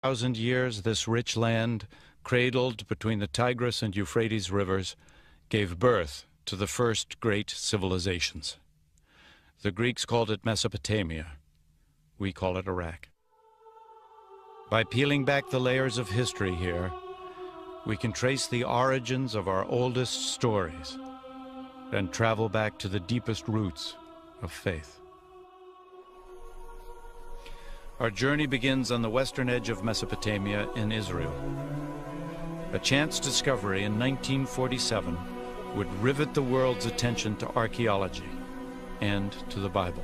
1,000 years, this rich land, cradled between the Tigris and Euphrates rivers, gave birth to the first great civilisations. The Greeks called it Mesopotamia. We call it Iraq. By peeling back the layers of history here, we can trace the origins of our oldest stories and travel back to the deepest roots of faith. Our journey begins on the western edge of Mesopotamia in Israel. A chance discovery in 1947 would rivet the world's attention to archaeology and to the Bible.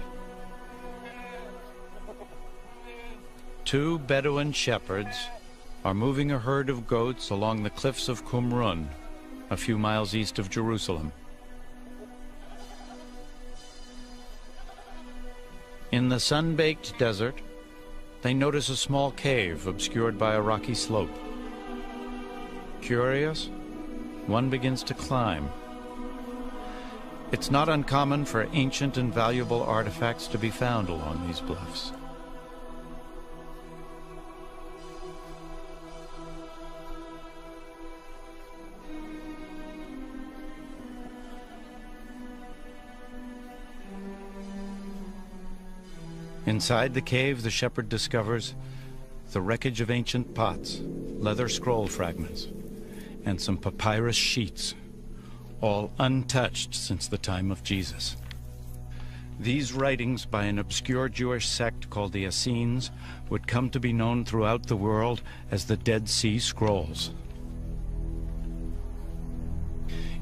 Two Bedouin shepherds are moving a herd of goats along the cliffs of Qumrun, a few miles east of Jerusalem. In the sun-baked desert, they notice a small cave obscured by a rocky slope. Curious, one begins to climb. It's not uncommon for ancient and valuable artifacts to be found along these bluffs. Inside the cave, the shepherd discovers the wreckage of ancient pots, leather scroll fragments, and some papyrus sheets, all untouched since the time of Jesus. These writings by an obscure Jewish sect called the Essenes would come to be known throughout the world as the Dead Sea Scrolls.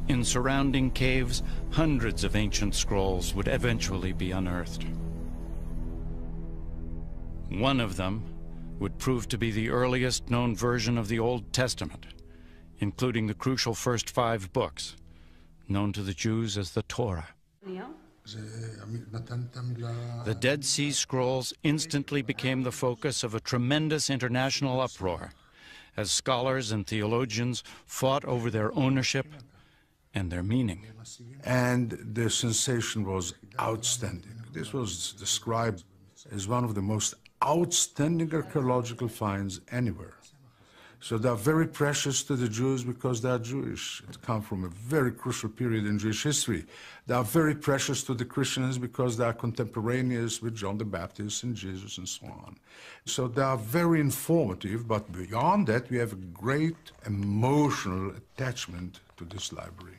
In surrounding caves, hundreds of ancient scrolls would eventually be unearthed. One of them would prove to be the earliest known version of the Old Testament, including the crucial first 5 books, known to the Jews as the Torah. The Dead Sea Scrolls instantly became the focus of a tremendous international uproar, as scholars and theologians fought over their ownership and their meaning. And the sensation was outstanding. This was described as one of the most outstanding archaeological finds anywhere. So they are very precious to the Jews because they are Jewish. It comes from a very crucial period in Jewish history. They are very precious to the Christians because they are contemporaneous with John the Baptist and Jesus and so on. So they are very informative, but beyond that we have a great emotional attachment to this library.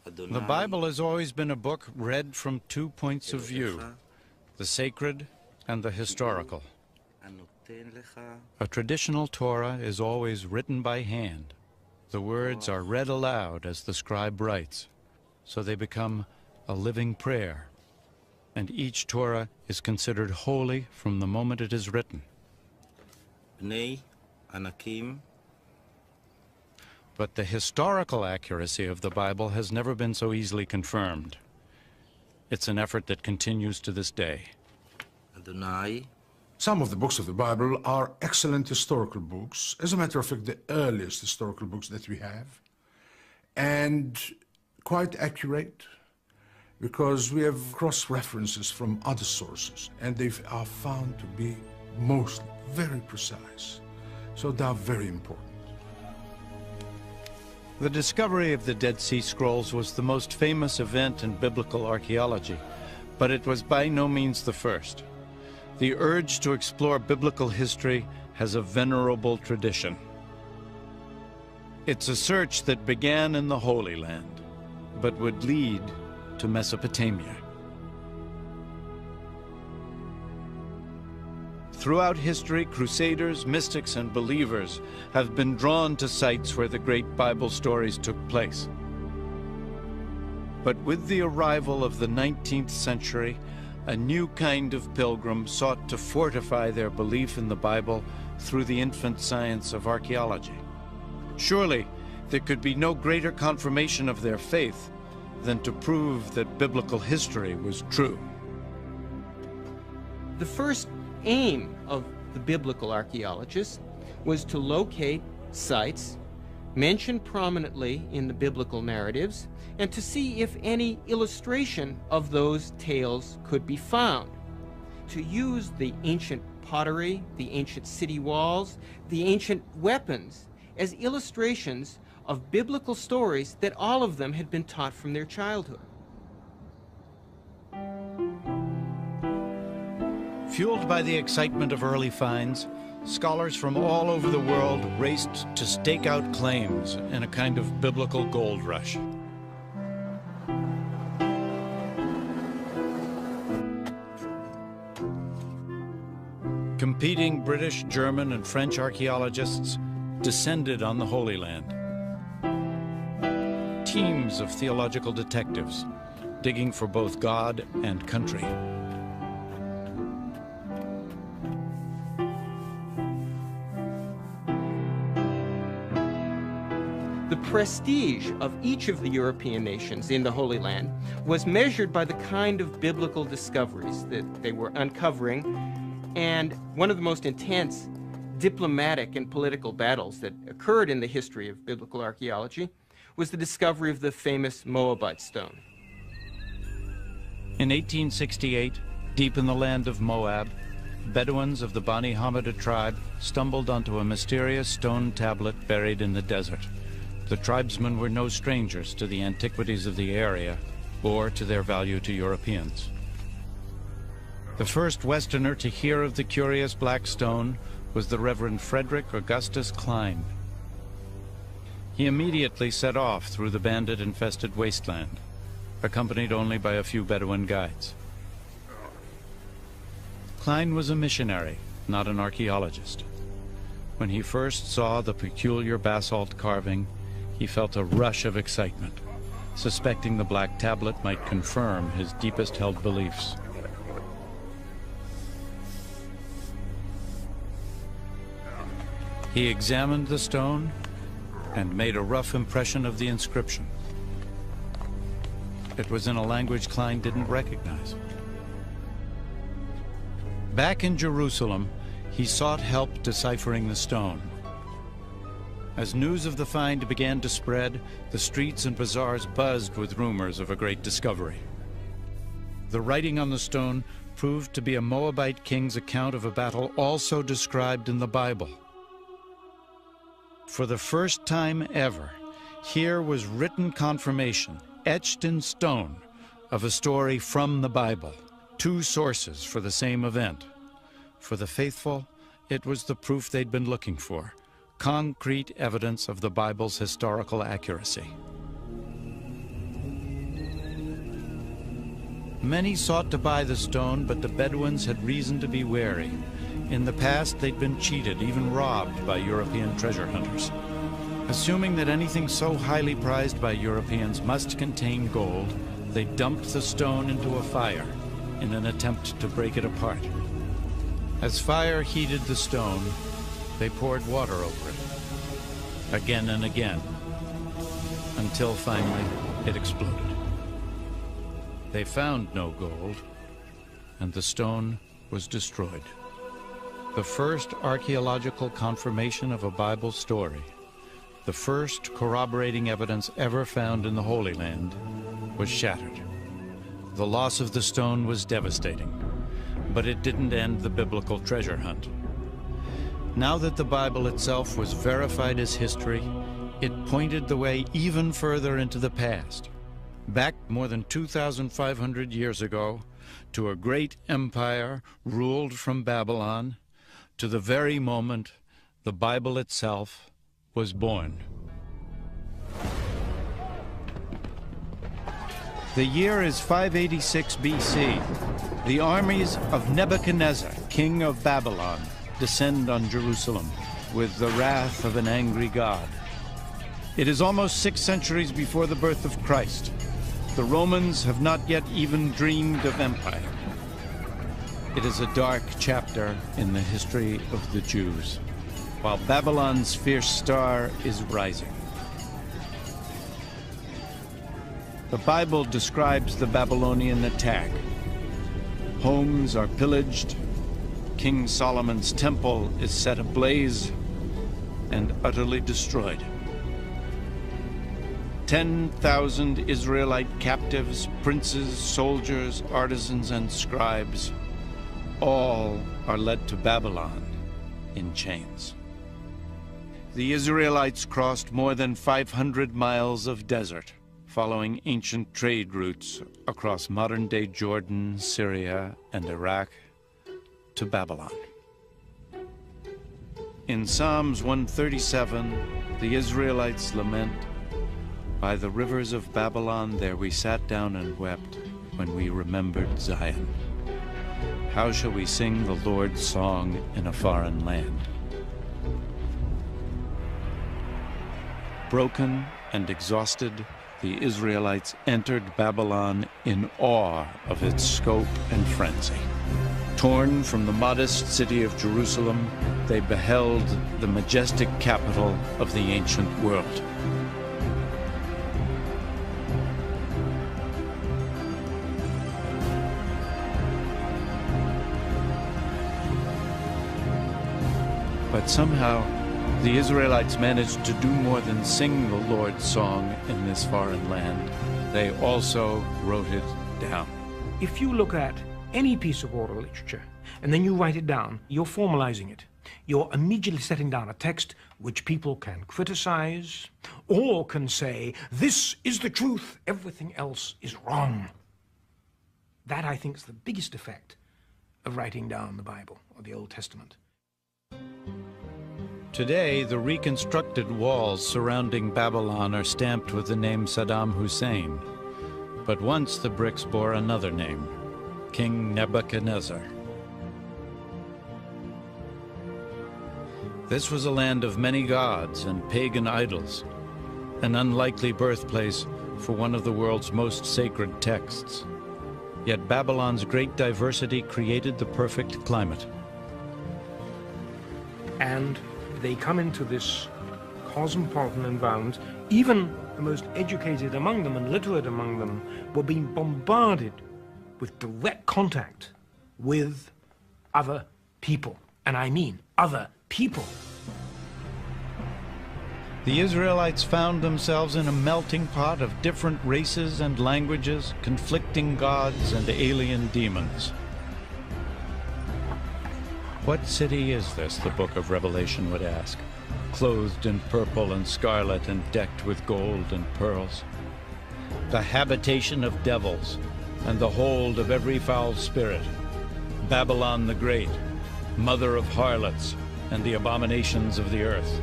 The Bible has always been a book read from 2 points of view, the sacred and the historical. A traditional Torah is always written by hand. The words are read aloud as the scribe writes, so they become a living prayer. And each Torah is considered holy from the moment it is written. But the historical accuracy of the Bible has never been so easily confirmed. It's an effort that continues to this day. Some of the books of the Bible are excellent historical books, as a matter of fact, the earliest historical books that we have, and quite accurate, because we have cross-references from other sources, and they are found to be mostly very precise. So they are very important. The discovery of the Dead Sea Scrolls was the most famous event in biblical archaeology, but it was by no means the first. The urge to explore biblical history has a venerable tradition. It's a search that began in the Holy Land, but would lead to Mesopotamia. Throughout history, crusaders, mystics, and believers have been drawn to sites where the great Bible stories took place. But with the arrival of the 19th century, a new kind of pilgrim sought to fortify their belief in the Bible through the infant science of archaeology. Surely, there could be no greater confirmation of their faith than to prove that biblical history was true. The first aim of the biblical archaeologists was to locate sites mentioned prominently in the biblical narratives and to see if any illustration of those tales could be found. To use the ancient pottery, the ancient city walls, the ancient weapons as illustrations of biblical stories that all of them had been taught from their childhood. Fueled by the excitement of early finds, scholars from all over the world raced to stake out claims in a kind of biblical gold rush. Competing British, German, and French archaeologists descended on the Holy Land. Teams of theological detectives digging for both God and country. The prestige of each of the European nations in the Holy Land was measured by the kind of biblical discoveries that they were uncovering, and one of the most intense diplomatic and political battles that occurred in the history of biblical archaeology was the discovery of the famous Moabite stone. In 1868, deep in the land of Moab, Bedouins of the Bani Hammada tribe stumbled onto a mysterious stone tablet buried in the desert. The tribesmen were no strangers to the antiquities of the area or to their value to Europeans. The first Westerner to hear of the curious black stone was the Reverend Frederick Augustus Klein. He immediately set off through the bandit-infested wasteland, accompanied only by a few Bedouin guides. Klein was a missionary, not an archaeologist. When he first saw the peculiar basalt carving, he felt a rush of excitement, suspecting the black tablet might confirm his deepest-held beliefs. He examined the stone and made a rough impression of the inscription. It was in a language Klein didn't recognize. Back in Jerusalem, he sought help deciphering the stone. As news of the find began to spread, the streets and bazaars buzzed with rumors of a great discovery. The writing on the stone proved to be a Moabite king's account of a battle also described in the Bible. For the first time ever, here was written confirmation, etched in stone, of a story from the Bible. Two sources for the same event. For the faithful, it was the proof they'd been looking for. Concrete evidence of the Bible's historical accuracy. Many sought to buy the stone, but the Bedouins had reason to be wary. In the past, they'd been cheated, even robbed by European treasure hunters. Assuming that anything so highly prized by Europeans must contain gold, they dumped the stone into a fire in an attempt to break it apart. As fire heated the stone, they poured water over it, again and again, until finally it exploded. They found no gold, and the stone was destroyed. The first archaeological confirmation of a Bible story, the first corroborating evidence ever found in the Holy Land, was shattered. The loss of the stone was devastating, but it didn't end the biblical treasure hunt. Now that the Bible itself was verified as history, it pointed the way even further into the past, back more than 2,500 years ago, to a great empire ruled from Babylon, to the very moment the Bible itself was born. The year is 586 BC. The armies of Nebuchadnezzar, king of Babylon, descend on Jerusalem with the wrath of an angry God. It is almost 6 centuries before the birth of Christ. The Romans have not yet even dreamed of empire. It is a dark chapter in the history of the Jews, while Babylon's fierce star is rising. The Bible describes the Babylonian attack. Homes are pillaged, King Solomon's temple is set ablaze and utterly destroyed. 10,000 Israelite captives, princes, soldiers, artisans, and scribes, all are led to Babylon in chains. The Israelites crossed more than 500 miles of desert, following ancient trade routes across modern-day Jordan, Syria, and Iraq to Babylon. In Psalms 137, the Israelites lament, "By the rivers of Babylon there we sat down and wept when we remembered Zion. How shall we sing the Lord's song in a foreign land?" Broken and exhausted, the Israelites entered Babylon in awe of its scope and frenzy. Torn from the modest city of Jerusalem, they beheld the majestic capital of the ancient world. But somehow, the Israelites managed to do more than sing the Lord's song in this foreign land. They also wrote it down. If you look at any piece of oral literature and then you write it down, you're formalizing it. You're immediately setting down a text which people can criticize or can say, this is the truth, everything else is wrong. That, I think, is the biggest effect of writing down the Bible or the Old Testament. Today, the reconstructed walls surrounding Babylon are stamped with the name Saddam Hussein. But once the bricks bore another name, King Nebuchadnezzar. This was a land of many gods and pagan idols, an unlikely birthplace for one of the world's most sacred texts. Yet Babylon's great diversity created the perfect climate. And they come into this cosmopolitan environment. Even the most educated among them and literate among them were being bombarded with direct contact with other people. And I mean other people. The Israelites found themselves in a melting pot of different races and languages, conflicting gods and alien demons. What city is this, the book of Revelation would ask, clothed in purple and scarlet and decked with gold and pearls? The habitation of devils and the hold of every foul spirit, Babylon the Great, mother of harlots and the abominations of the earth.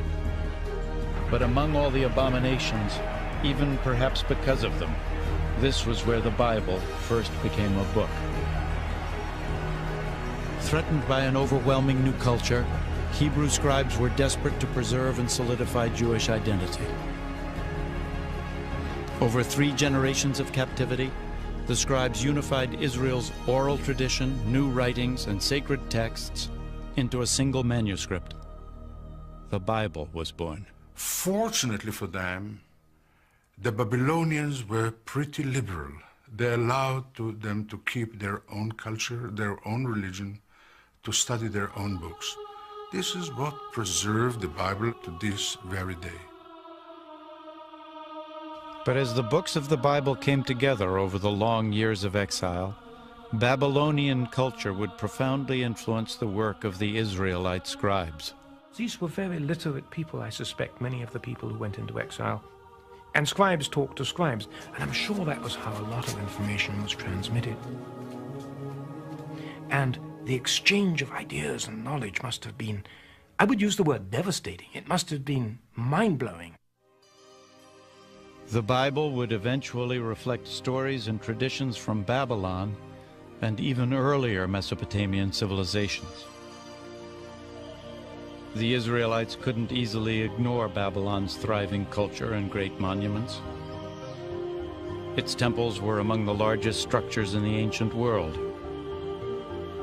But among all the abominations, even perhaps because of them, this was where the Bible first became a book. Threatened by an overwhelming new culture, Hebrew scribes were desperate to preserve and solidify Jewish identity. Over 3 generations of captivity, the scribes unified Israel's oral tradition, new writings, and sacred texts into a single manuscript. The Bible was born. Fortunately for them, the Babylonians were pretty liberal. They allowed them to keep their own culture, their own religion, to study their own books. This is what preserved the Bible to this very day. But as the books of the Bible came together over the long years of exile, Babylonian culture would profoundly influence the work of the Israelite scribes. These were very literate people, I suspect, many of the people who went into exile. And scribes talked to scribes, and I'm sure that was how a lot of information was transmitted. And the exchange of ideas and knowledge must have been, I would use the word devastating. It must have been mind-blowing. The Bible would eventually reflect stories and traditions from Babylon and even earlier Mesopotamian civilizations. The Israelites couldn't easily ignore Babylon's thriving culture and great monuments. Its temples were among the largest structures in the ancient world.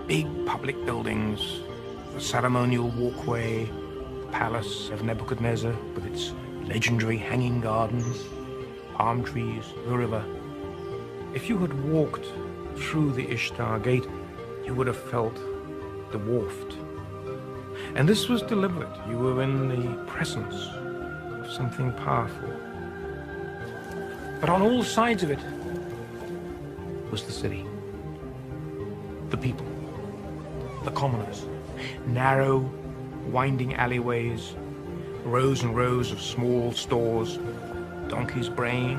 Big public buildings, the ceremonial walkway, the palace of Nebuchadnezzar with its legendary hanging gardens, palm trees, the river. If you had walked through the Ishtar Gate, you would have felt dwarfed. And this was deliberate. You were in the presence of something powerful. But on all sides of it was the city, the people, the commoners. narrow, winding alleyways, rows and rows of small stores, donkeys braying,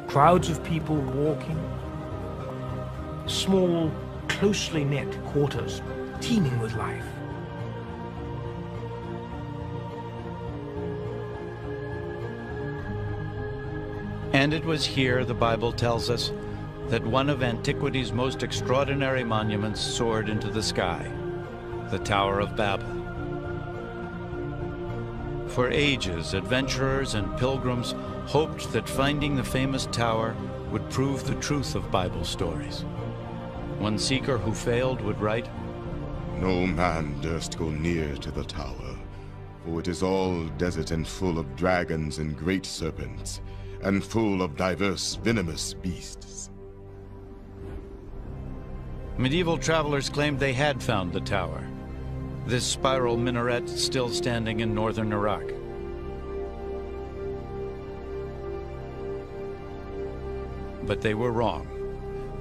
crowds of people walking, small, closely knit quarters teeming with life. And it was here, the Bible tells us, that one of antiquity's most extraordinary monuments soared into the sky, the Tower of Babel. For ages, adventurers and pilgrims hoped that finding the famous tower would prove the truth of Bible stories. One seeker who failed would write, "No man durst go near to the tower, for it is all desert and full of dragons and great serpents, and full of diverse venomous beasts." Medieval travelers claimed they had found the tower, this spiral minaret still standing in northern Iraq. But they were wrong.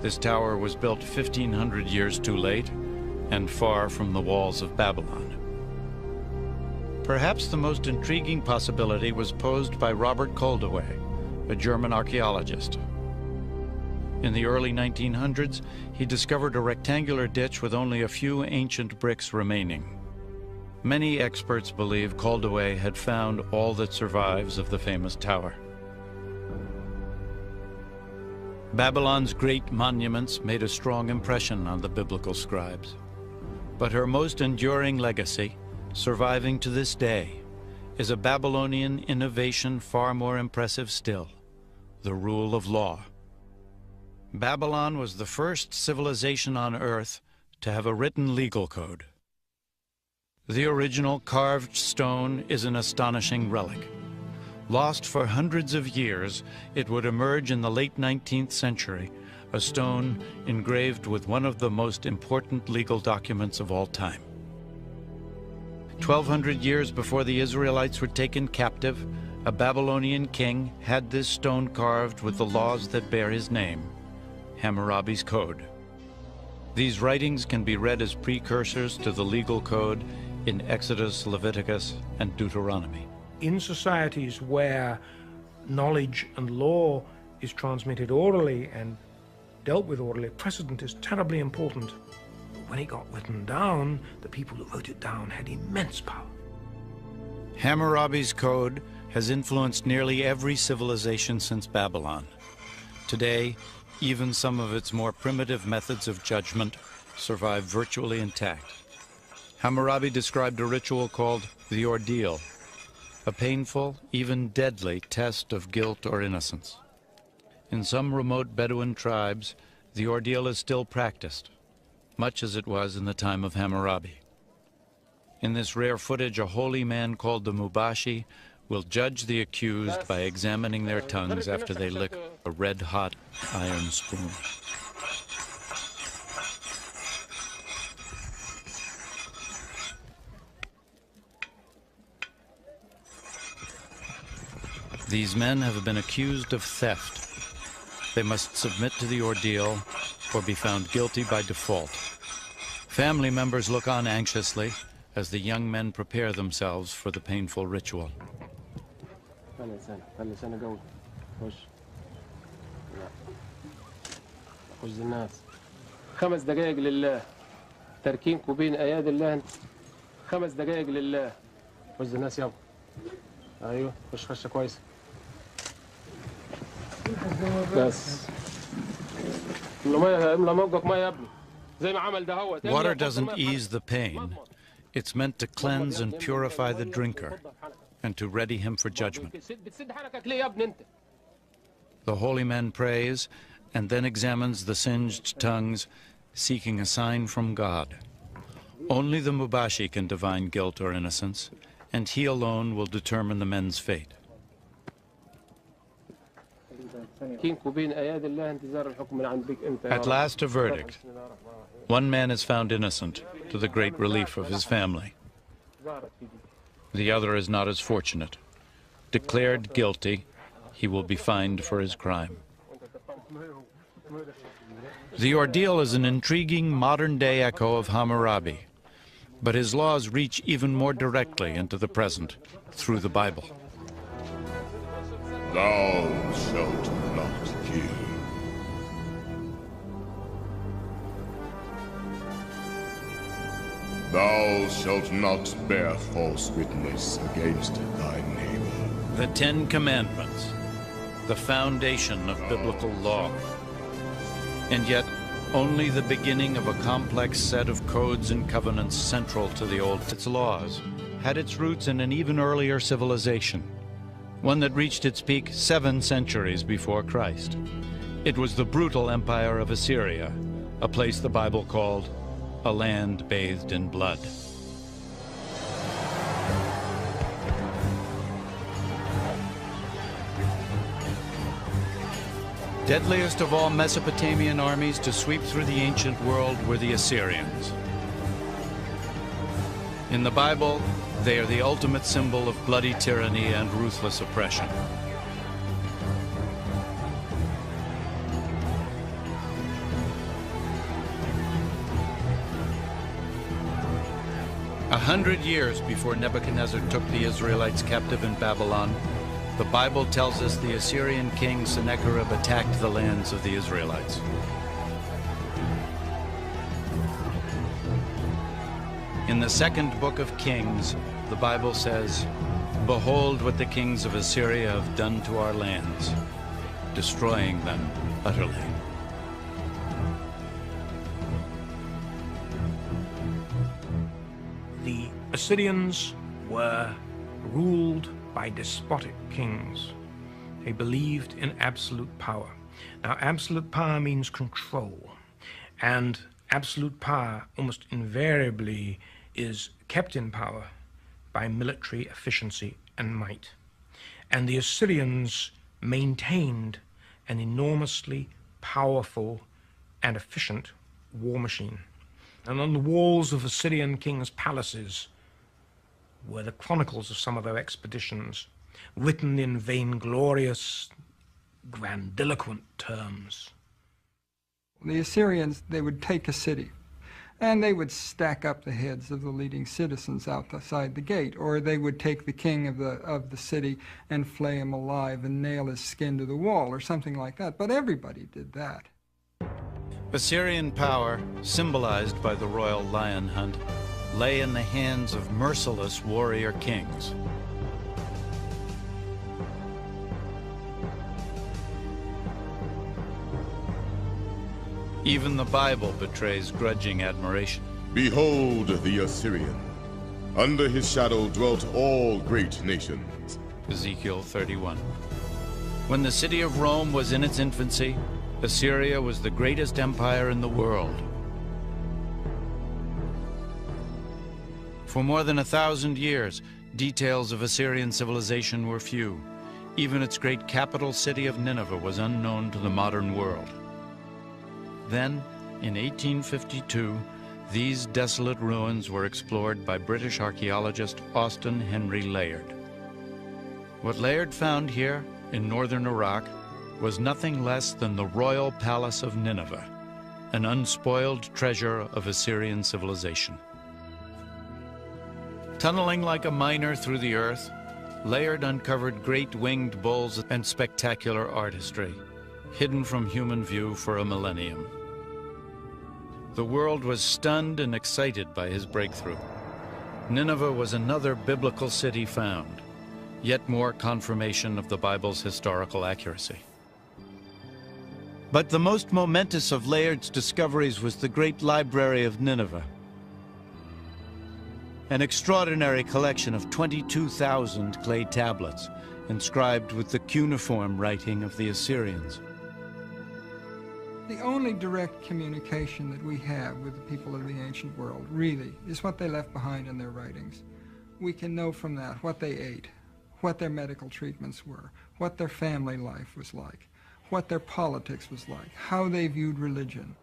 This tower was built 1,500 years too late and far from the walls of Babylon. Perhaps the most intriguing possibility was posed by Robert Koldewey, a German archaeologist. In the early 1900s, he discovered a rectangular ditch with only a few ancient bricks remaining. Many experts believe Koldewey had found all that survives of the famous tower. Babylon's great monuments made a strong impression on the biblical scribes. But her most enduring legacy, surviving to this day, is a Babylonian innovation far more impressive still: the rule of law. Babylon was the first civilization on Earth to have a written legal code. The original carved stone is an astonishing relic. Lost for hundreds of years, it would emerge in the late 19th century, a stone engraved with one of the most important legal documents of all time. 1,200 years before the Israelites were taken captive, a Babylonian king had this stone carved with the laws that bear his name, Hammurabi's Code. These writings can be read as precursors to the legal code in Exodus, Leviticus, and Deuteronomy. In societies where knowledge and law is transmitted orally and dealt with orally, precedent is terribly important. When it got written down, the people who wrote it down had immense power. Hammurabi's Code has influenced nearly every civilization since Babylon. Today, even some of its more primitive methods of judgment survive virtually intact. Hammurabi described a ritual called the ordeal, a painful, even deadly test of guilt or innocence. In some remote Bedouin tribes, the ordeal is still practiced, much as it was in the time of Hammurabi. In this rare footage, a holy man called the Mubashi will judge the accused by examining their tongues after they lick a red-hot iron spoon. These men have been accused of theft. They must submit to the ordeal or be found guilty by default. Family members look on anxiously as the young men prepare themselves for the painful ritual. خمس دقائق لله تركينكم بين ايادي الله 5 دقائق لله وز الناس يابا ايوه خش خشه كويسه بس املى موجك ميه يا ابني زي ما عمل ده هو. Water doesn't ease the pain. It's meant to cleanse and purify the drinker and to ready him for judgment. The holy man prays and then examines the singed tongues, seeking a sign from God. Only the Mubashi can divine guilt or innocence, and he alone will determine the men's fate. At last, a verdict. One man is found innocent, to the great relief of his family. The other is not as fortunate. Declared guilty, he will be fined for his crime. The ordeal is an intriguing modern-day echo of Hammurabi. But his laws reach even more directly into the present through the Bible. Thou shalt not kill. Thou shalt not bear false witness against thy neighbor. The Ten Commandments, the foundation of biblical law. And yet, only the beginning of a complex set of codes and covenants central to the Old. Its laws had its roots in an even earlier civilization, one that reached its peak 7 centuries before Christ. It was the brutal empire of Assyria, a place the Bible called a land bathed in blood. Deadliest of all Mesopotamian armies to sweep through the ancient world were the Assyrians. In the Bible, they are the ultimate symbol of bloody tyranny and ruthless oppression. A 100 years before Nebuchadnezzar took the Israelites captive in Babylon, the Bible tells us the Assyrian king Sennacherib attacked the lands of the Israelites. In the 2nd book of Kings, the Bible says, "Behold what the kings of Assyria have done to our lands, destroying them utterly." The Assyrians were ruled by despotic kings. They believed in absolute power. Now, absolute power means control, and absolute power almost invariably is kept in power by military efficiency and might. And the Assyrians maintained an enormously powerful and efficient war machine. And on the walls of Assyrian kings' palaces were the chronicles of some of their expeditions, written in vainglorious, grandiloquent terms. The Assyrians, they would take a city, and they would stack up the heads of the leading citizens outside the gate, or they would take the king of the city and flay him alive and nail his skin to the wall, or something like that. But everybody did that. Assyrian power, symbolized by the royal lion hunt, lay in the hands of merciless warrior kings. Even the Bible betrays grudging admiration. Behold the Assyrian. Under his shadow dwelt all great nations. Ezekiel 31. When the city of Rome was in its infancy, Assyria was the greatest empire in the world. For more than 1,000 years, details of Assyrian civilization were few. Even its great capital city of Nineveh was unknown to the modern world. Then, in 1852, these desolate ruins were explored by British archaeologist Austen Henry Layard. What Layard found here, in northern Iraq, was nothing less than the royal palace of Nineveh, an unspoiled treasure of Assyrian civilization. Tunneling like a miner through the earth, Layard uncovered great winged bulls and spectacular artistry, hidden from human view for a millennium. The world was stunned and excited by his breakthrough. Nineveh was another biblical city found, yet more confirmation of the Bible's historical accuracy. But the most momentous of Layard's discoveries was the Great Library of Nineveh, an extraordinary collection of 22,000 clay tablets inscribed with the cuneiform writing of the Assyrians. The only direct communication that we have with the people of the ancient world, really, is what they left behind in their writings. We can know from that what they ate, what their medical treatments were, what their family life was like, what their politics was like, how they viewed religion.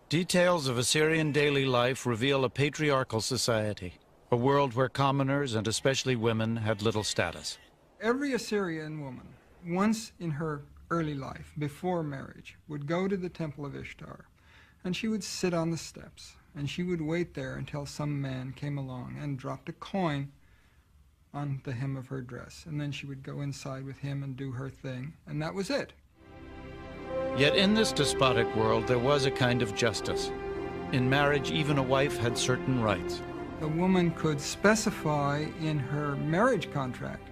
Details of Assyrian daily life reveal a patriarchal society, a world where commoners, and especially women, had little status. Every Assyrian woman, once in her early life, before marriage, would go to the temple of Ishtar, and she would sit on the steps, and she would wait there until some man came along and dropped a coin on the hem of her dress, and then she would go inside with him and do her thing, and that was it. Yet in this despotic world, there was a kind of justice. In marriage, even a wife had certain rights. A woman could specify in her marriage contract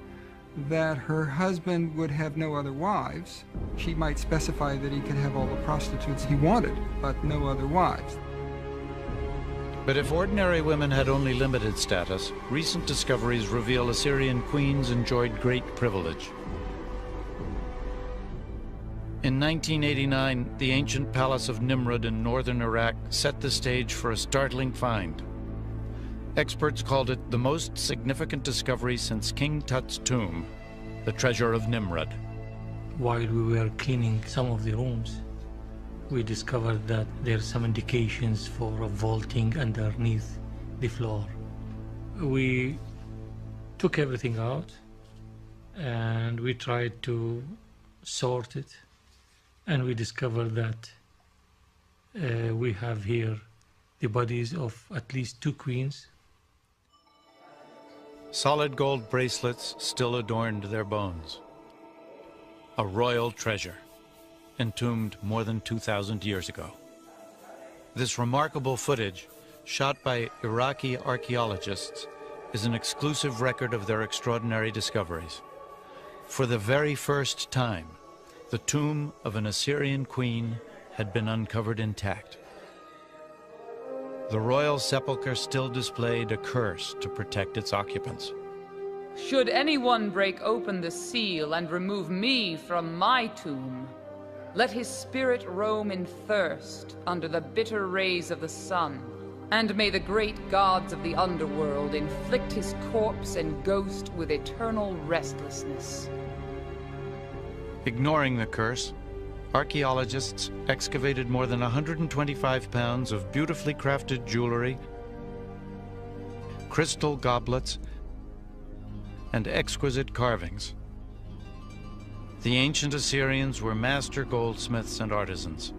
that her husband would have no other wives. She might specify that he could have all the prostitutes he wanted, but no other wives. But if ordinary women had only limited status, recent discoveries reveal Assyrian queens enjoyed great privilege. In 1989, the ancient palace of Nimrud in northern Iraq set the stage for a startling find. Experts called it the most significant discovery since King Tut's tomb, the treasure of Nimrud. While we were cleaning some of the rooms, we discovered that there are some indications for a vaulting underneath the floor. We took everything out and we tried to sort it, and we discovered that we have here the bodies of at least 2 queens. Solid gold bracelets still adorned their bones. A royal treasure, entombed more than 2,000 years ago. This remarkable footage, shot by Iraqi archaeologists, is an exclusive record of their extraordinary discoveries. For the very first time, the tomb of an Assyrian queen had been uncovered intact. The royal sepulchre still displayed a curse to protect its occupants. Should anyone break open the seal and remove me from my tomb, let his spirit roam in thirst under the bitter rays of the sun, and may the great gods of the underworld inflict his corpse and ghost with eternal restlessness. Ignoring the curse, archaeologists excavated more than 125 pounds of beautifully crafted jewelry, crystal goblets, and exquisite carvings. The ancient Assyrians were master goldsmiths and artisans.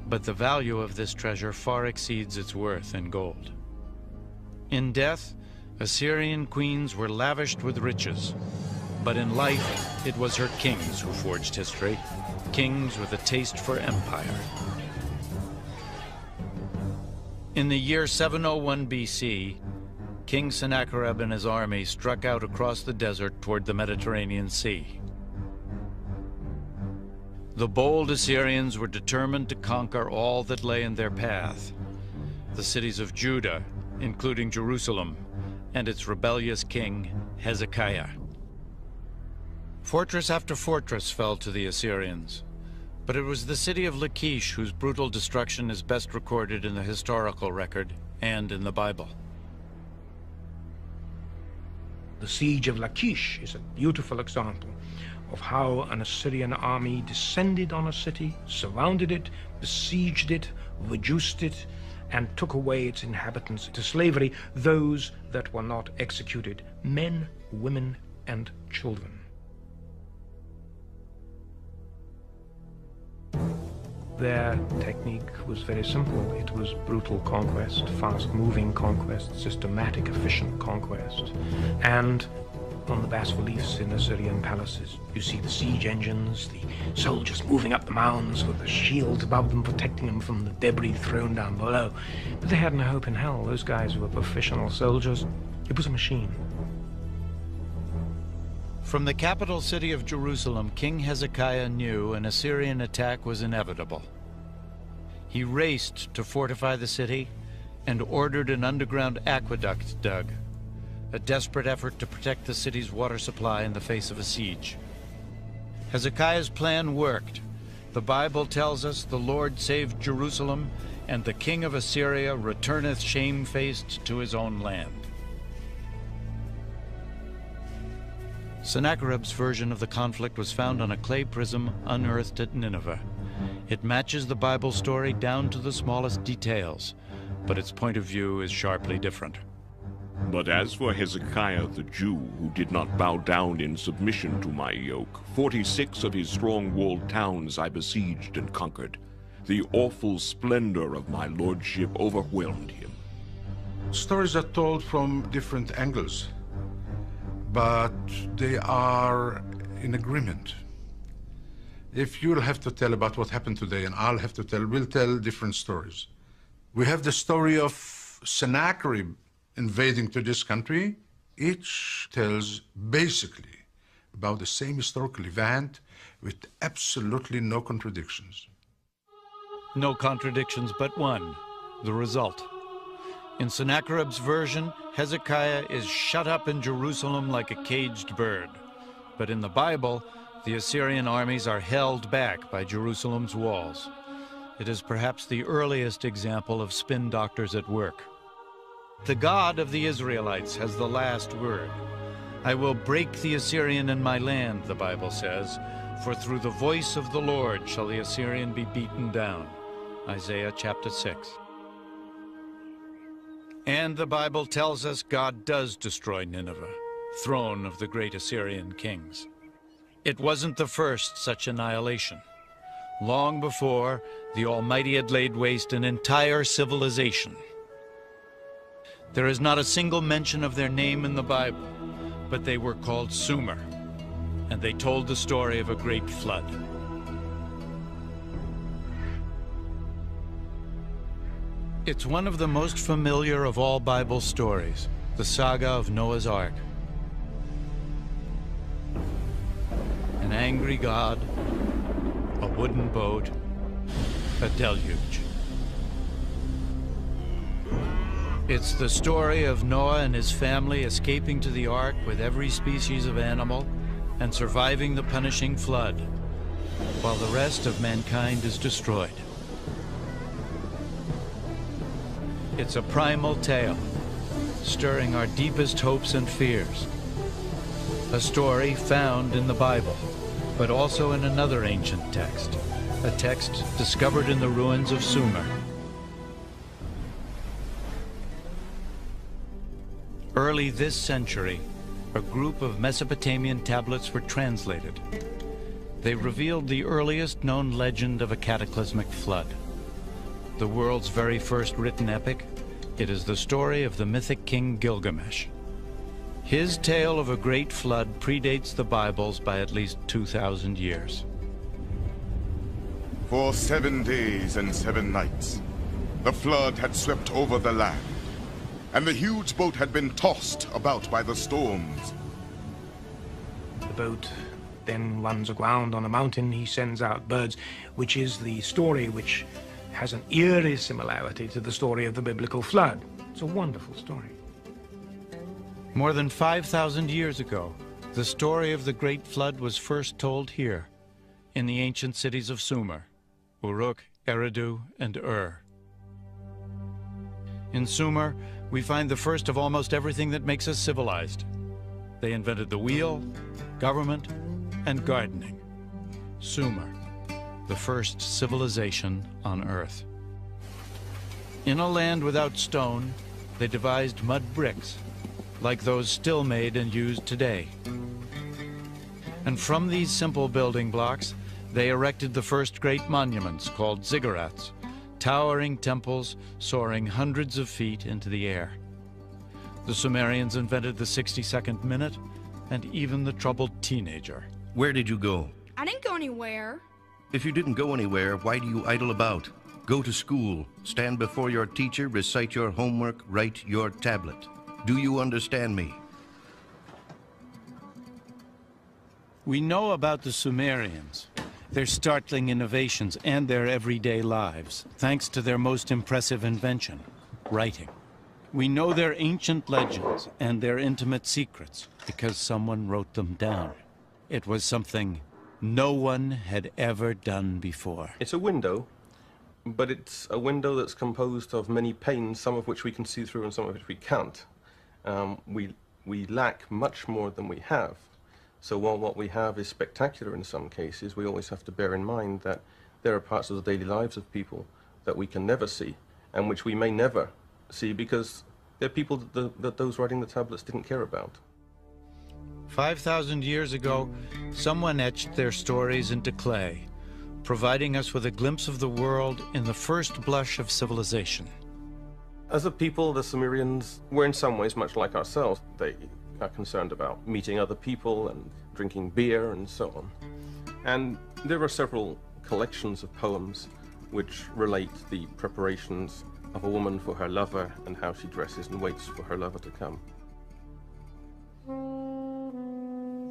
But the value of this treasure far exceeds its worth in gold. In death, Assyrian queens were lavished with riches. But in life, it was her kings who forged history, kings with a taste for empire. In the year 701 BC, King Sennacherib and his army struck out across the desert toward the Mediterranean Sea. The bold Assyrians were determined to conquer all that lay in their path. The cities of Judah, including Jerusalem, and its rebellious king, Hezekiah. Fortress after fortress fell to the Assyrians, but it was the city of Lachish whose brutal destruction is best recorded in the historical record and in the Bible. The siege of Lachish is a beautiful example of how an Assyrian army descended on a city, surrounded it, besieged it, reduced it, and took away its inhabitants to slavery, those that were not executed, men, women, and children. Their technique was very simple. It was brutal conquest, fast-moving conquest, systematic, efficient conquest. And on the bas-reliefs in Assyrian palaces, you see the siege engines, the soldiers moving up the mounds with the shields above them, protecting them from the debris thrown down below. But they had no hope in hell. Those guys were professional soldiers. It was a machine. From the capital city of Jerusalem, King Hezekiah knew an Assyrian attack was inevitable. He raced to fortify the city and ordered an underground aqueduct dug, a desperate effort to protect the city's water supply in the face of a siege. Hezekiah's plan worked. The Bible tells us the Lord saved Jerusalem, and the king of Assyria returneth shamefaced to his own land. Sennacherib's version of the conflict was found on a clay prism unearthed at Nineveh. It matches the Bible story down to the smallest details, but its point of view is sharply different. But as for Hezekiah the Jew, who did not bow down in submission to my yoke, 46 of his strong-walled towns I besieged and conquered. The awful splendor of my lordship overwhelmed him. Stories are told from different angles, but they are in agreement. If you'll have to tell about what happened today and I'll have to tell, we'll tell different stories. We have the story of Sennacherib invading to this country. Each tells basically about the same historical event with absolutely no contradictions. No contradictions but one, the result. In Sennacherib's version, Hezekiah is shut up in Jerusalem like a caged bird. But in the Bible, the Assyrian armies are held back by Jerusalem's walls. It is perhaps the earliest example of spin doctors at work. The God of the Israelites has the last word. I will break the Assyrian in my land, the Bible says, for through the voice of the Lord shall the Assyrian be beaten down. Isaiah chapter 6. And the Bible tells us God does destroy Nineveh, throne of the great Assyrian kings. It wasn't the first such annihilation. Long before, the Almighty had laid waste an entire civilization. There is not a single mention of their name in the Bible, but they were called Sumer, and they told the story of a great flood. It's one of the most familiar of all Bible stories, the saga of Noah's Ark. An angry God, a wooden boat, a deluge. It's the story of Noah and his family escaping to the ark with every species of animal and surviving the punishing flood, while the rest of mankind is destroyed. It's a primal tale, stirring our deepest hopes and fears. A story found in the Bible, but also in another ancient text, a text discovered in the ruins of Sumer. Early this century, a group of Mesopotamian tablets were translated. They revealed the earliest known legend of a cataclysmic flood. The world's very first written epic, it is the story of the mythic king Gilgamesh. His tale of a great flood predates the Bibles by at least 2,000 years. For 7 days and 7 nights, the flood had swept over the land, and the huge boat had been tossed about by the storms. The boat then runs aground on a mountain. He sends out birds, which is the story which has an eerie similarity to the story of the biblical flood. It's a wonderful story. More than 5,000 years ago, the story of the Great Flood was first told here, in the ancient cities of Sumer, Uruk, Eridu, and Ur. In Sumer, we find the first of almost everything that makes us civilized. They invented the wheel, government, and gardening. Sumer, the first civilization on Earth. In a land without stone, they devised mud bricks, like those still made and used today. And from these simple building blocks, they erected the first great monuments called ziggurats, towering temples soaring hundreds of feet into the air. The Sumerians invented the 60-second minute and even the troubled teenager. Where did you go? I didn't go anywhere. If you didn't go anywhere, why do you idle about? Go to school, stand before your teacher, recite your homework, write your tablet. Do you understand me? We know about the Sumerians, their startling innovations, and their everyday lives, thanks to their most impressive invention, writing. We know their ancient legends and their intimate secrets because someone wrote them down. It was something no one had ever done before. It's a window, but it's a window that's composed of many panes, some of which we can see through and some of which we can't. We lack much more than we have. So while what we have is spectacular in some cases, we always have to bear in mind that there are parts of the daily lives of people that we can never see and which we may never see because they're people that those writing the tablets didn't care about. 5,000 years ago, someone etched their stories into clay, providing us with a glimpse of the world in the first blush of civilization. As a people, the Sumerians were in some ways much like ourselves. They are concerned about meeting other people and drinking beer and so on. And there are several collections of poems which relate the preparations of a woman for her lover and how she dresses and waits for her lover to come.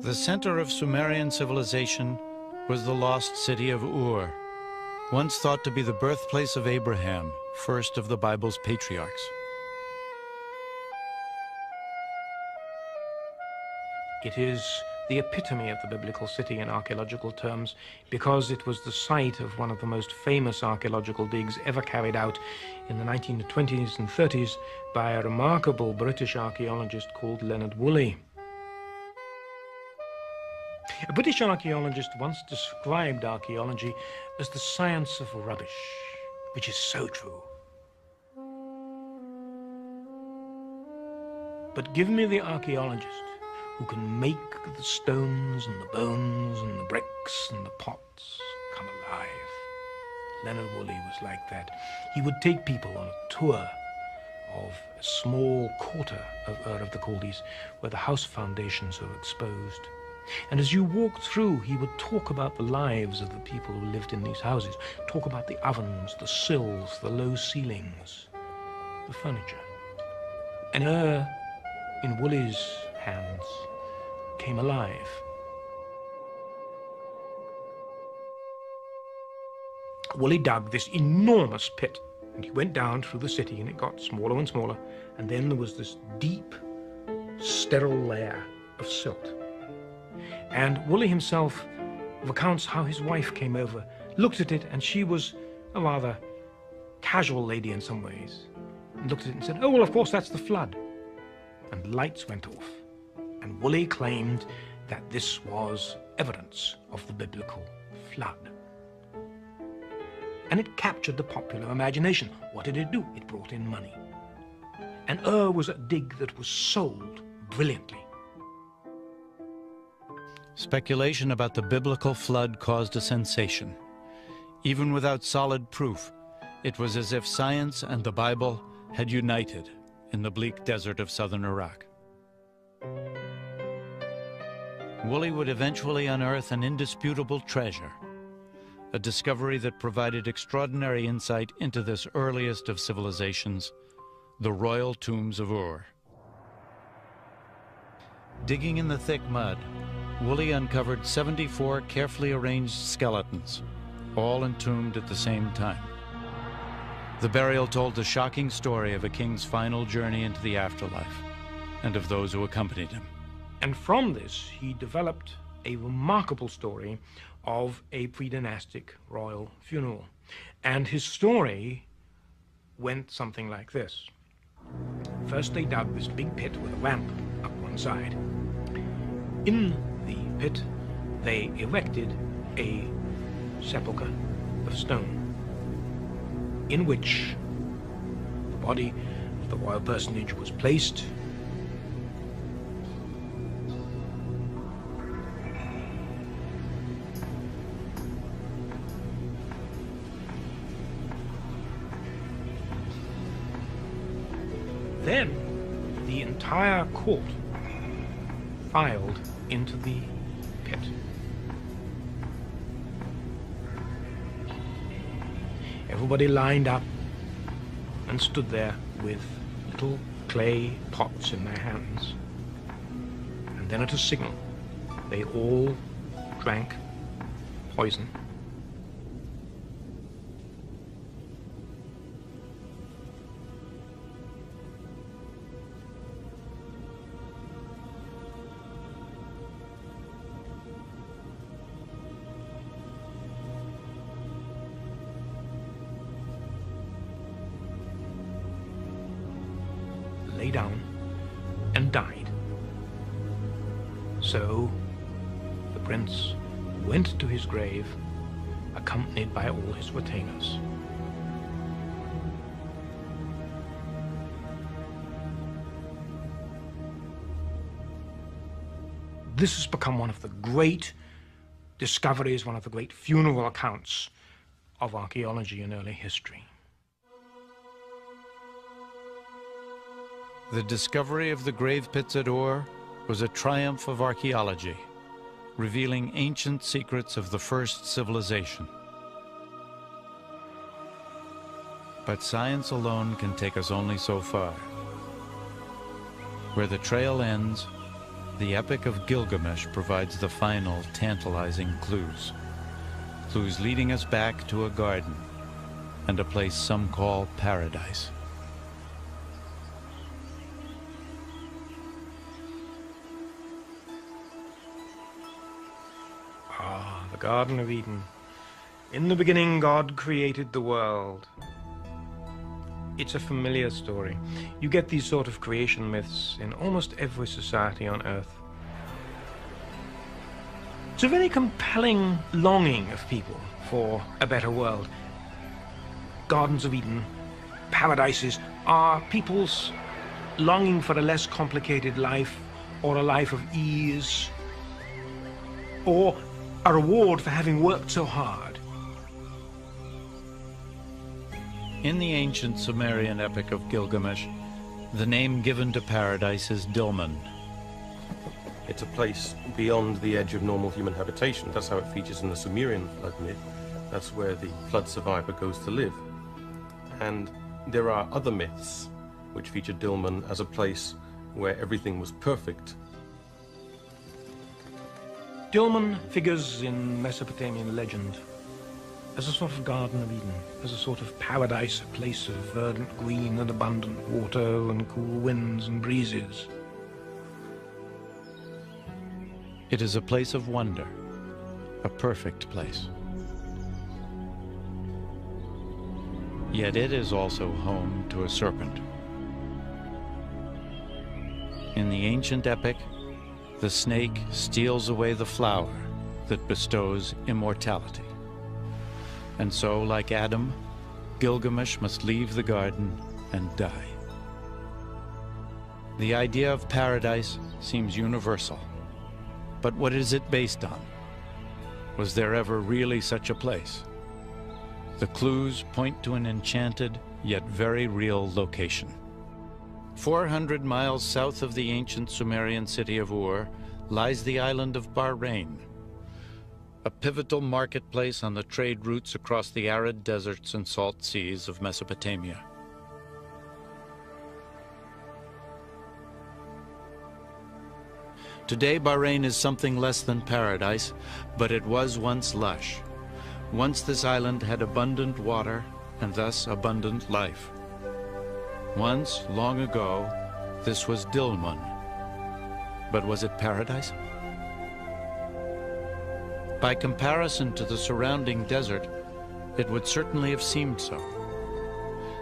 The center of Sumerian civilization was the lost city of Ur, once thought to be the birthplace of Abraham, first of the Bible's patriarchs. It is the epitome of the biblical city in archaeological terms because it was the site of one of the most famous archaeological digs ever carried out in the 1920s and 30s by a remarkable British archaeologist called Leonard Woolley. A British archaeologist once described archaeology as the science of rubbish, which is so true. But give me the archaeologist who can make the stones and the bones and the bricks and the pots come alive. Leonard Woolley was like that. He would take people on a tour of a small quarter of Ur of the Chaldees where the house foundations are exposed. And as you walked through, he would talk about the lives of the people who lived in these houses, talk about the ovens, the sills, the low ceilings, the furniture. And Ur, in Woolley's hands, came alive. Woolley dug this enormous pit, and he went down through the city, and it got smaller and smaller, and then there was this deep, sterile layer of silt. And Woolley himself recounts how his wife came over, looked at it, and she was a rather casual lady in some ways, and looked at it and said, "Oh, well, of course, that's the flood." And the lights went off. And Woolley claimed that this was evidence of the biblical flood. And it captured the popular imagination. What did it do? It brought in money. And Ur was a dig that was sold brilliantly. Speculation about the biblical flood caused a sensation. Even without solid proof, it was as if science and the Bible had united in the bleak desert of southern Iraq. Woolley would eventually unearth an indisputable treasure, a discovery that provided extraordinary insight into this earliest of civilizations, the royal tombs of Ur. Digging in the thick mud, Woolley uncovered 74 carefully arranged skeletons, all entombed at the same time. The burial told the shocking story of a king's final journey into the afterlife, and of those who accompanied him. And from this, he developed a remarkable story of a pre-dynastic royal funeral. And his story went something like this. First, they dug this big pit with a ramp up one side. In the pit, they erected a sepulchre of stone in which the body of the royal personage was placed. Then the entire court filed into the pit. Everybody lined up and stood there with little clay pots in their hands. And then at a signal, they all drank poison. Lay down and died. So the prince went to his grave, accompanied by all his retainers. This has become one of the great discovery is one of the great funeral accounts of archaeology in early history. The discovery of the grave pits at Ur was a triumph of archaeology, revealing ancient secrets of the first civilization. But science alone can take us only so far. Where the trail ends, the Epic of Gilgamesh provides the final, tantalizing clues. Clues leading us back to a garden and a place some call paradise. Ah, the Garden of Eden. In the beginning, God created the world. It's a familiar story. You get these sort of creation myths in almost every society on Earth. It's a very compelling longing of people for a better world. Gardens of Eden, paradises, are people's longing for a less complicated life, or a life of ease, or a reward for having worked so hard. In the ancient Sumerian Epic of Gilgamesh, the name given to paradise is Dilmun. It's a place beyond the edge of normal human habitation. That's how it features in the Sumerian flood myth. That's where the flood survivor goes to live. And there are other myths which feature Dilmun as a place where everything was perfect. Dilmun figures in Mesopotamian legend as a sort of Garden of Eden, as a sort of paradise, a place of verdant green and abundant water and cool winds and breezes. It is a place of wonder, a perfect place. Yet it is also home to a serpent. In the ancient epic, the snake steals away the flower that bestows immortality. And so, like Adam, Gilgamesh must leave the garden and die. The idea of paradise seems universal. But what is it based on? Was there ever really such a place? The clues point to an enchanted, yet very real location. 400 miles south of the ancient Sumerian city of Ur lies the island of Bahrain, a pivotal marketplace on the trade routes across the arid deserts and salt seas of Mesopotamia. Today, Bahrain is something less than paradise, but it was once lush. Once this island had abundant water and thus abundant life. Once, long ago, this was Dilmun. But was it paradise? By comparison to the surrounding desert, it would certainly have seemed so.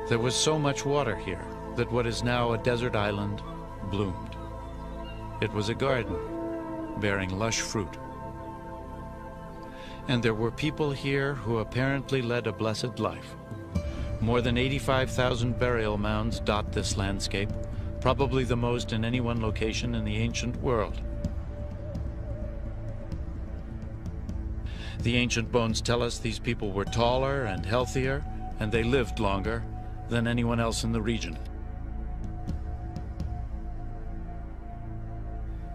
There was so much water here that what is now a desert island bloomed. It was a garden, bearing lush fruit. And there were people here who apparently led a blessed life. More than 85,000 burial mounds dot this landscape, probably the most in any one location in the ancient world. The ancient bones tell us these people were taller and healthier, and they lived longer than anyone else in the region.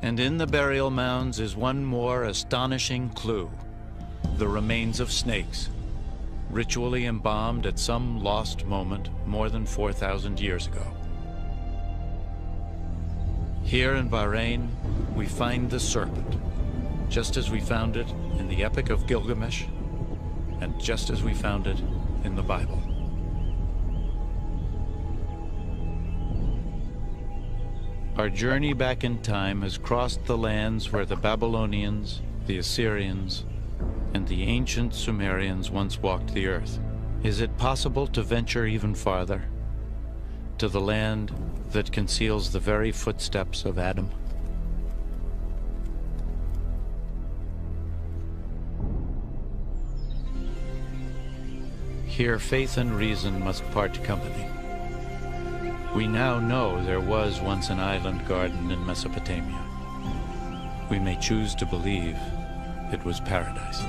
And in the burial mounds is one more astonishing clue: the remains of snakes, ritually embalmed at some lost moment more than 4,000 years ago. Here in Bahrain, we find the serpent, just as we found it in the Epic of Gilgamesh, and just as we found it in the Bible. Our journey back in time has crossed the lands where the Babylonians, the Assyrians, and the ancient Sumerians once walked the earth. Is it possible to venture even farther, to the land that conceals the very footsteps of Adam? Here faith and reason must part company. We now know there was once an island garden in Mesopotamia. We may choose to believe it was paradise.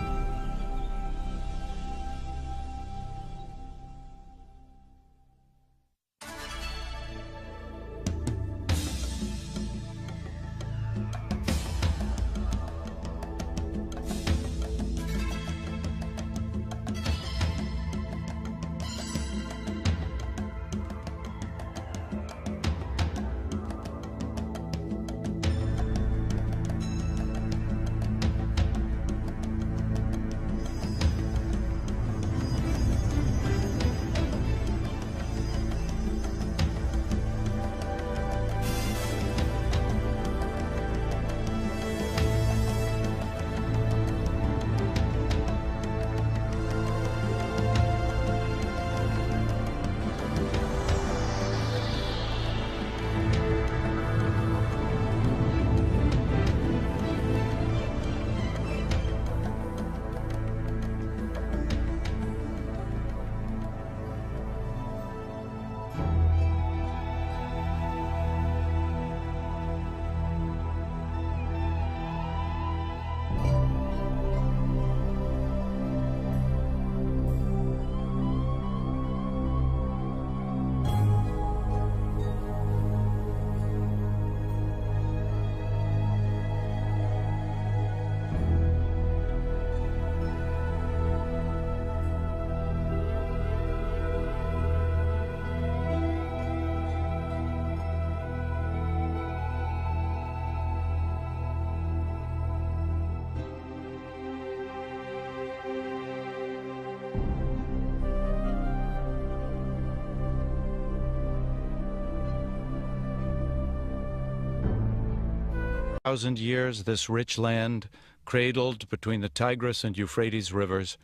Thousand years, this rich land, cradled between the Tigris and Euphrates rivers,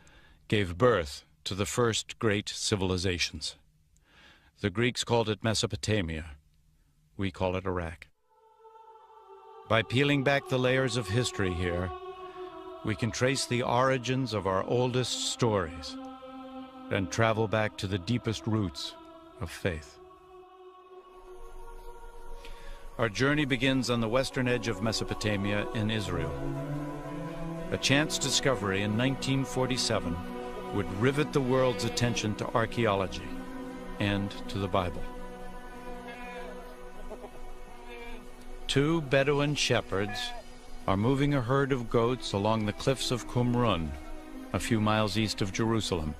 gave birth to the first great civilisations. The Greeks called it Mesopotamia. We call it Iraq. By peeling back the layers of history here, we can trace the origins of our oldest stories and travel back to the deepest roots of faith. Our journey begins on the western edge of Mesopotamia in Israel. A chance discovery in 1947 would rivet the world's attention to archaeology and to the Bible. Two Bedouin shepherds are moving a herd of goats along the cliffs of Qumrun, a few miles east of Jerusalem.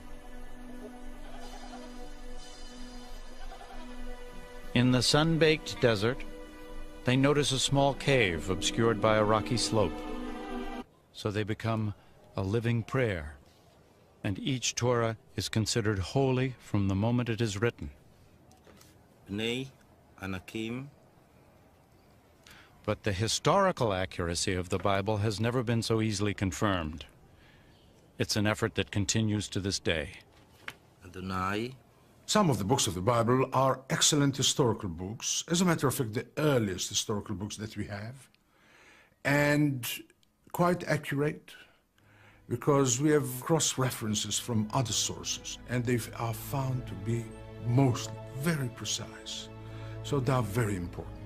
In the sun-baked desert, they notice a small cave obscured by a rocky slope. So they become a living prayer, and each Torah is considered holy from the moment it is written. Bnei Anakim. But the historical accuracy of the Bible has never been so easily confirmed. It's an effort that continues to this day. Adonai. Some of the books of the Bible are excellent historical books. As a matter of fact, the earliest historical books that we have. And quite accurate, because we have cross-references from other sources, and they are found to be mostly very precise. So they are very important.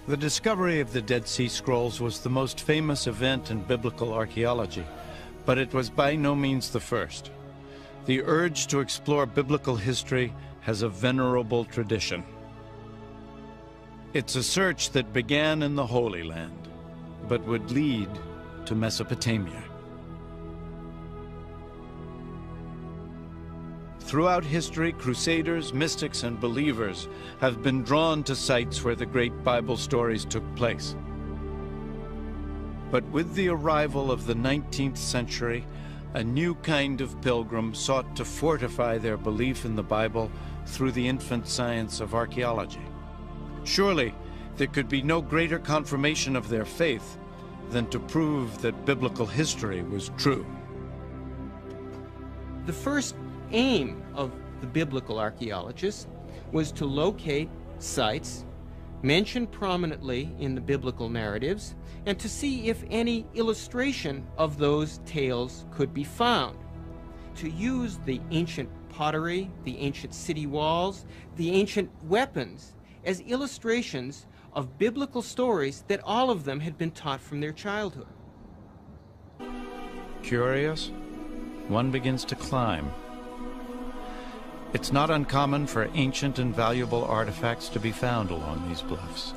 The discovery of the Dead Sea Scrolls was the most famous event in biblical archaeology, but it was by no means the first. The urge to explore biblical history has a venerable tradition. It's a search that began in the Holy Land, but would lead to Mesopotamia. Throughout history, crusaders, mystics, and believers have been drawn to sites where the great Bible stories took place. But with the arrival of the 19th century, a new kind of pilgrim sought to fortify their belief in the Bible through the infant science of archaeology. Surely, there could be no greater confirmation of their faith than to prove that biblical history was true. The first aim of the biblical archaeologists was to locate sites mentioned prominently in the biblical narratives and to see if any illustration of those tales could be found. To use the ancient pottery, the ancient city walls, the ancient weapons as illustrations of biblical stories that all of them had been taught from their childhood. curious, one begins to climb. It's not uncommon for ancient and valuable artifacts to be found along these bluffs.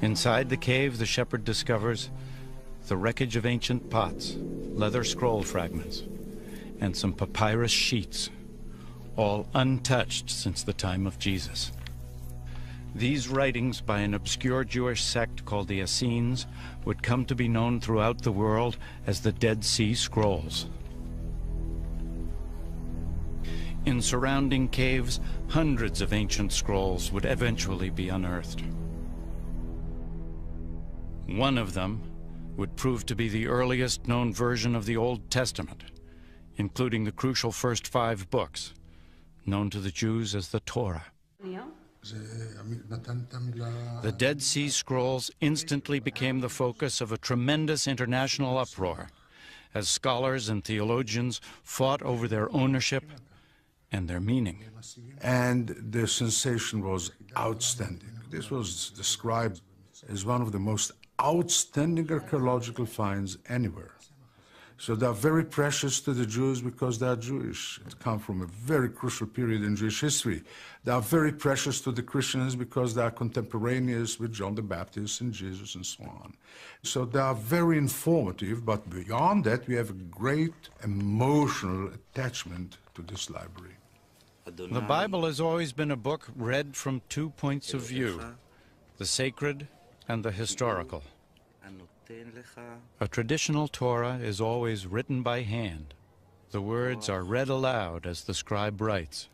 Inside the cave, the shepherd discovers the wreckage of ancient pots, leather scroll fragments, and some papyrus sheets, all untouched since the time of Jesus. These writings by an obscure Jewish sect called the Essenes would come to be known throughout the world as the Dead Sea Scrolls. In surrounding caves, hundreds of ancient scrolls would eventually be unearthed. One of them would prove to be the earliest known version of the Old Testament, including the crucial first 5 books, known to the Jews as the Torah. The Dead Sea Scrolls instantly became the focus of a tremendous international uproar, as scholars and theologians fought over their ownership and their meaning. And the sensation was outstanding. This was described as one of the most outstanding archaeological finds anywhere. So they are very precious to the Jews because they are Jewish. It comes from a very crucial period in Jewish history. They are very precious to the Christians because they are contemporaneous with John the Baptist and Jesus and so on. So they are very informative, but beyond that we have a great emotional attachment to this library. The Bible has always been a book read from 2 points of view, the sacred and the historical. A traditional Torah is always written by hand. The words are read aloud as the scribe writes.